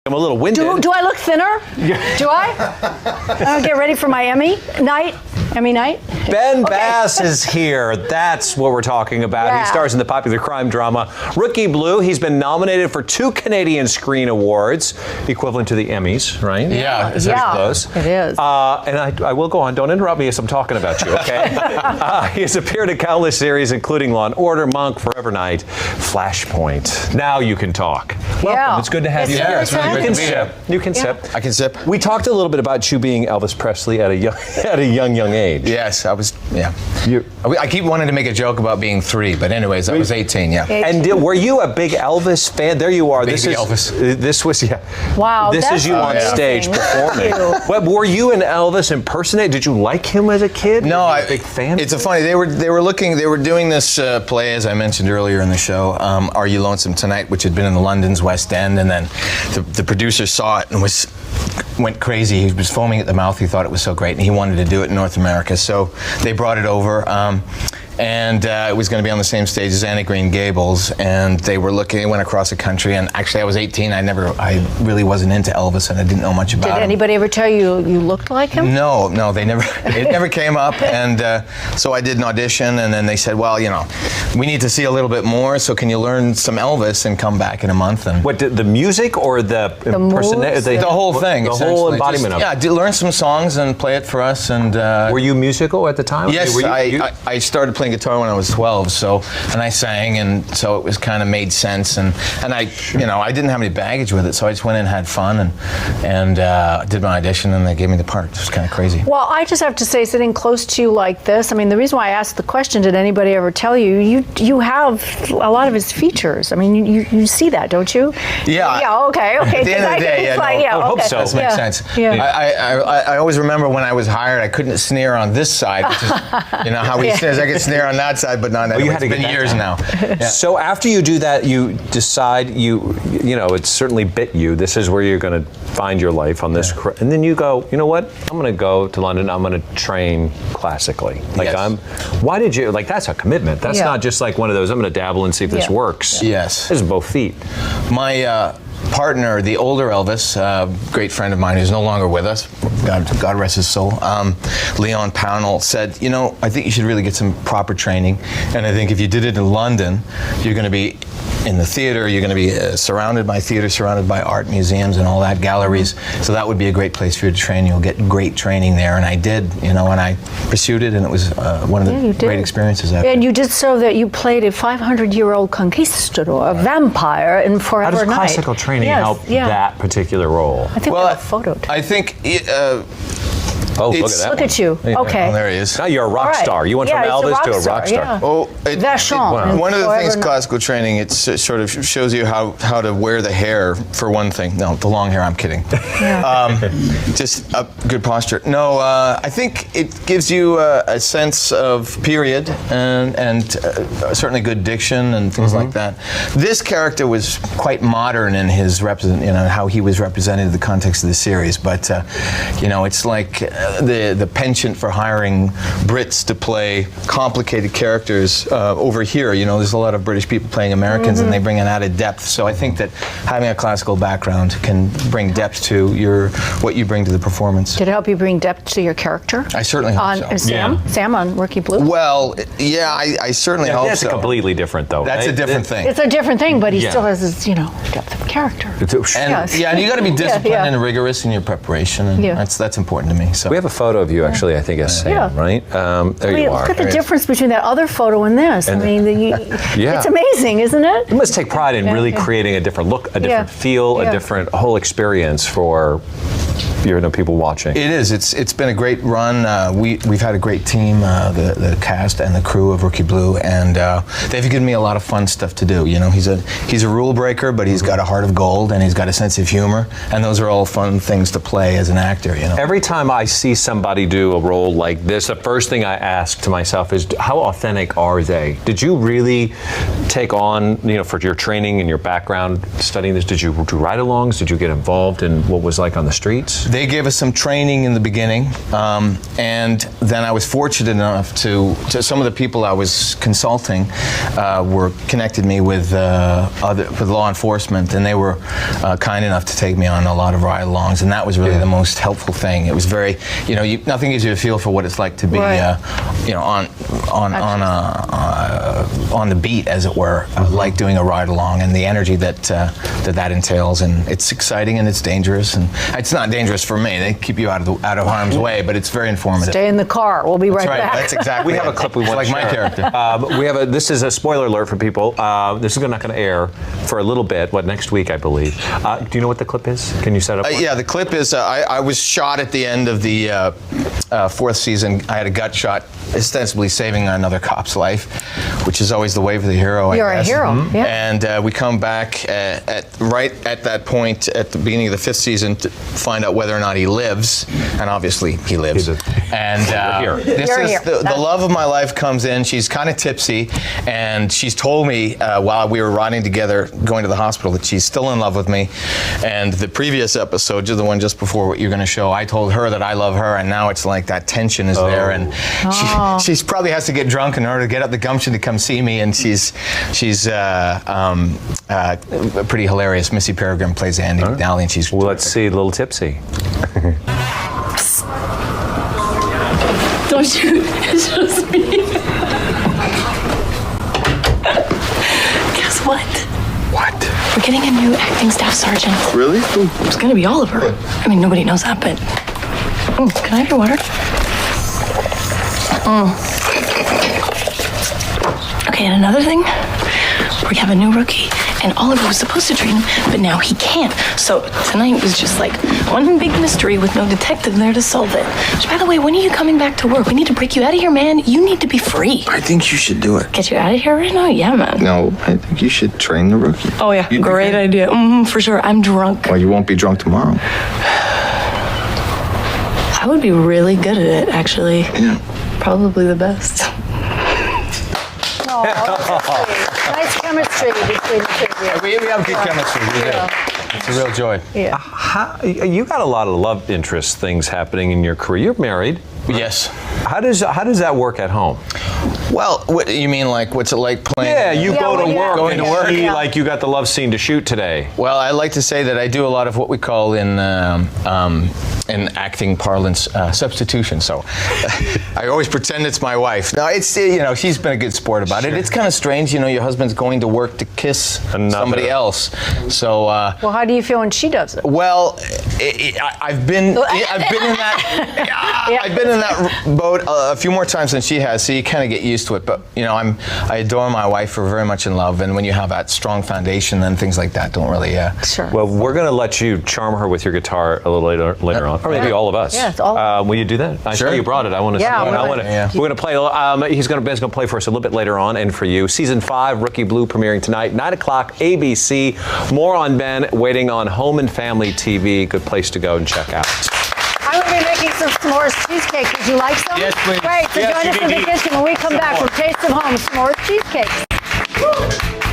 I'm a little winded. Do I look thinner? Do I? Get ready for my Emmy night. Ben Bass is here. That's what we're talking about. Yeah. He stars in the popular crime drama Rookie Blue. He's been nominated for 2 Canadian Screen Awards, equivalent to the Emmys, right? Yeah, It's pretty close. It is. And I will go on. Don't interrupt me as I'm talking about you, okay? He has appeared in countless series, including Law & Order, Monk, Forever Night, Flashpoint. Now you can talk. Welcome. Yeah. It's good to have you Yeah, here. it's really You great can to be here. sip. You can sip. I can sip. We talked a little bit about you being Elvis Presley at a young age. Yes, I was. Yeah. You- I keep wanting to make a joke about being 3, but anyways, I was 18. Yeah. And were you a big Elvis fan? There you are. Baby This is Elvis. This was Wow, This that's is you on amazing. stage Look at performing. you. What, were you an Elvis impersonator? Did you like him as a kid? No, Were I you a big fan. It's a funny. They were doing this play, as I mentioned earlier in the show, Are You Lonesome Tonight, which had been in the London's West End, and then the producer saw it and went crazy. He was foaming at the mouth. He thought it was so great, and he wanted to do it in North America. So they brought it over. And it was going to be on the same stage as Anne of Green Gables, and they went across the country, and actually I was 18, I really wasn't into Elvis, and I didn't know much about Did him. anybody ever tell you you looked like him? No, they never, it never came up, and so I did an audition, and then they said, well, we need to see a little bit more, so can you learn some Elvis and come back in a month? And What, the music or the impersonation? moves, the whole thing, The whole essentially. embodiment of it. Yeah, learn some songs and play it for us, and Were you musical at the time? yes, Were you- I started playing guitar when I was 12, and I sang, and so it was kind of made sense, and I didn't have any baggage with it, so I just went in and had fun, and did my audition, and they gave me the part. It was kind of crazy. Well, I just have to say, sitting close to you like this, the reason why I asked the question, did anybody ever tell you, you have a lot of his features. You see that, don't you? Yeah. Yeah, okay. At the end of the day, I would hope okay. so. That makes sense. Yeah. I always remember when I was hired, I couldn't sneer on this side, which is, how he sneers. I could sneer on that side, but not that. Well, you It's had to been get that years down. now. Yeah. So after you do that, you decide it certainly bit you. This is where you're going to find your life on this, and then you go, you know what? I'm going to go to London. I'm going to train classically. Yes. Why did you? That's a commitment. That's Yeah. not just like one of those. I'm going to dabble and see if this Yeah. works. Yes. This is both feet. My partner, the older Elvis, great friend of mine who's no longer with us, God rest his soul, Leon Pownell, said, I think you should really get some proper training, and I think if you did it in London, you're going to be in the theater, you're going to be surrounded by theater, surrounded by art museums and all that, galleries, so that would be a great place for you to train. You'll get great training there, and I did, and I pursued it, and it was one of the great experiences I've had. And you did so that you played a 500-year-old conquistador, a vampire in How Forever does Night. classical training help that particular role? I think we have a photo. I think Oh, look at It's- that. Look at you. Okay. oh, there he is. Now you're a rock All right. star. You went Yeah, from he's a Elvis to a rock rock star. star, Oh, Vachon. one of the Forever things Night. classical training, it sort of shows you how to wear the hair, for one thing. No, the long hair, I'm kidding. Just a good posture. No, I think it gives you a sense of period and certainly good diction and things like that. This character was quite modern in his how he was represented in the context of the series, but it's like the penchant for hiring Brits to play complicated characters over here. There's a lot of British people playing Americans, and they bring an added depth. So I think that having a classical background can bring depth to what you bring to the performance. Did it help you bring depth to your character? I certainly hope so. Sam on Rookie Blue? Well, yeah, I certainly hope That's so. completely different, though. That's a different thing. It's a different thing, but he Yeah. still has his, depth of character. And Yes. and you got to be disciplined Yeah. and rigorous in your preparation, and Yeah. that's important to me. So We have a photo of you, actually, I think, as Sam, Yeah. right? There you are. Look at the There it is. difference between that other photo and this. Yeah. It's amazing, isn't it? You must take pride in really yeah. creating a different look, a different feel, Yeah. a different whole experience for people watching. it is. It's been a great run. We've had a great team, the cast and the crew of Rookie Blue, and they've given me a lot of fun stuff to do. He's a rule breaker, but he's got a heart of gold, and he's got a sense of humor, and those are all fun things to play as an actor. Every time I see somebody do a role like this, the first thing I ask to myself is, how authentic are they? Did you really take on, for your training and your background studying this, did you do ride-alongs? Did you get involved in what was like on the streets? They gave us some training in the beginning, and then I was fortunate enough to some of the people I was consulting were connected me with law enforcement, and they were kind enough to take me on a lot of ride-alongs, and that was really the most helpful thing. It was very, nothing gives you a feel for what it's like to be, on the beat, as it were, like doing a ride-along, and the energy that entails, and it's exciting and it's dangerous, and it's not dangerous for me. They keep you out of harm's way, but it's very informative. Stay in the car. We'll be right back. That's exactly. We have a clip we want to like share. my character. This is a spoiler alert for people. This is not going to air for a little bit, next week, I believe. Do you know what the clip is? Can you set it up? Yeah, the clip is, I was shot at the end of the fourth season. I had a gut shot, ostensibly saving another cop's life, which is always the way for the hero, You're I guess. a hero, yeah. And we come back right at that point at the beginning of the fifth season to find out whether or not he lives, and obviously he lives. And this You're is here. the love of my life comes in. She's kind of tipsy, and she's told me while we were riding together, going to the hospital, that she's still in love with me. And the previous episode, the one just before what you're going to show, I told her that I love her, and now it's like that tension is there, and she probably has to get drunk in order to get up the gumption to come see me. And she's pretty hilarious. Missy Peregrine plays Andy McNally, and she's Well, let's see a little tipsy. Don't shoot. It's just me. Guess what? What? We're getting a new acting staff sergeant. Really? It's gonna be Oliver. I mean, nobody knows that, but. Can I have your water? Okay, and another thing, we have a new rookie, and Oliver was supposed to train him, but now he can't. So tonight was just like one big mystery with no detective there to solve it. Which, by the way, when are you coming back to work? We need to break you out of here, man. You need to be free. I think you should do it. Get you out of here right now? Yeah, man. No, I think you should train the rookie. Oh, yeah. You- Great idea. For sure. I'm drunk. Well, you won't be drunk tomorrow. I would be really good at it, actually. Yeah. Probably the best. Oh, that's nice chemistry between the two of you. We have good chemistry. We do. It's a real joy. Yeah. You got a lot of love interest things happening in your career. You're married. Yes. How does that work at home? Well, what you mean, like, what's it like playing? Yeah, you go to when you're work out and there, see yeah. like you got the love scene to shoot today. Well, I like to say that I do a lot of what we call in acting parlance substitution. So I always pretend it's my wife. No, it's she's been a good sport about it. It's kind of strange, your husband's going to work to kiss somebody else. So Well, how do you feel when she does it? well, I've been in that I've been in that boat a few more times than she has. So you kind of get used to it. But I adore my wife. We're very much in love. And when you have that strong foundation, then things like that don't really. Sure. Well, we're going to let you charm her with your guitar a little later on, or maybe all of us. Yeah, it's all- will you do that? I Sure. saw you brought it. I want to. Yeah, see. we I would. want to. Yeah. We're going to play. Ben's going to play for us a little bit later on, and for you, season 5, Rookie Blue, premiering tonight, 9:00, ABC. More on Ben, waiting on Home and Family TV. Good place to go and check out. I'm going to be making some s'mores cheesecake. Would you like some? Yes, please. Great. So Yes, join us in the indeed. kitchen when we come back for Taste of Home s'mores cheesecake.